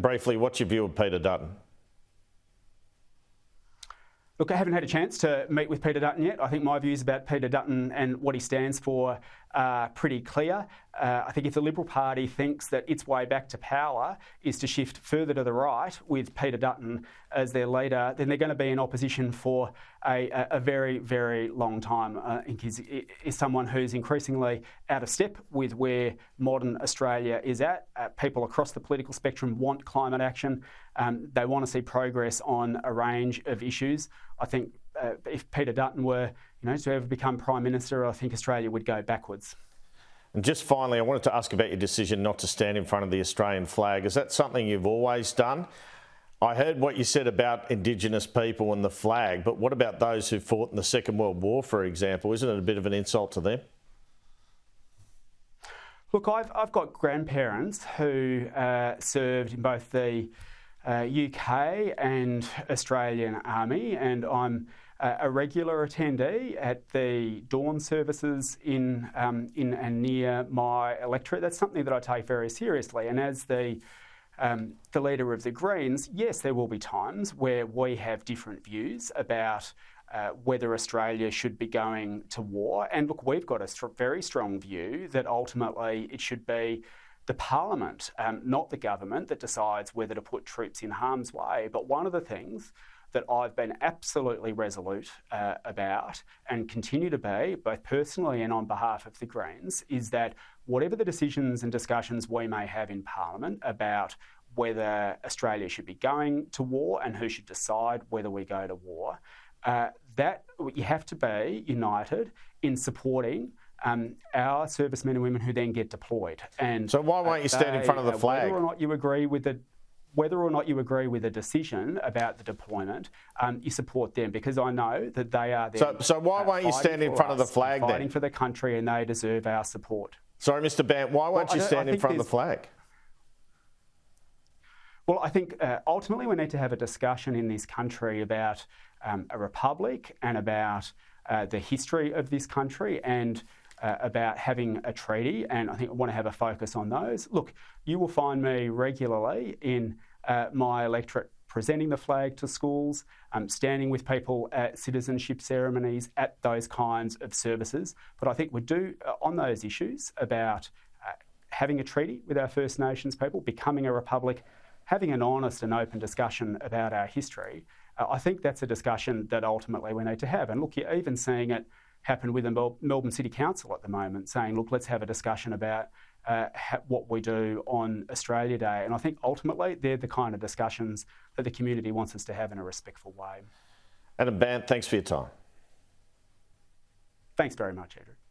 Briefly, what's your view of Peter Dutton? Look, I haven't had a chance to meet with Peter Dutton yet. I think my views about Peter Dutton and what he stands for are pretty clear. I think if the Liberal Party thinks that its way back to power is to shift further to the right with Peter Dutton as their leader, then they're going to be in opposition for a very, very long time. I think he's someone who's increasingly out of step with where modern Australia is at. People across the political spectrum want climate action. They want to see progress on a range of issues. I think if Peter Dutton were, to ever become Prime Minister, I think Australia would go backwards. And just finally, I wanted to ask about your decision not to stand in front of the Australian flag. Is that something you've always done? I heard what you said about Indigenous people and the flag, but what about those who fought in the Second World War, for example? Isn't it a bit of an insult to them? Look, I've got grandparents who served in both the UK and Australian Army, and I'm a regular attendee at the dawn services in and near my electorate. That's something that I take very seriously. And as the leader of the Greens, yes, there will be times where we have different views about whether Australia should be going to war. And look, we've got a very strong view that ultimately it should be the Parliament, not the government, that decides whether to put troops in harm's way. But one of the things that I've been absolutely resolute about and continue to be, both personally and on behalf of the Greens, is that whatever the decisions and discussions we may have in Parliament about whether Australia should be going to war and who should decide whether we go to war, that you have to be united in supporting our servicemen and women who then get deployed. And so why won't you stand in front of the flag? Whether or not you agree with the decision about the deployment, you support them, because I know that they are there. So why won't you stand in front of the flag then? Fighting for the country, and they deserve our support. Sorry, Mr. Bandt, why won't you stand in front of the flag? Well, I think ultimately we need to have a discussion in this country about a republic and about the history of this country and about having a treaty, and I think I want to have a focus on those. Look, you will find me regularly in my electorate presenting the flag to schools, standing with people at citizenship ceremonies, at those kinds of services. But I think we do, on those issues about having a treaty with our First Nations people, becoming a republic, having an honest and open discussion about our history, I think that's a discussion that ultimately we need to have. And look, you're even seeing it happen with the Melbourne City Council at the moment, saying, look, let's have a discussion about what we do on Australia Day. And I think ultimately they're the kind of discussions that the community wants us to have in a respectful way. Adam Bandt, thanks for your time. Thanks very much, Andrew.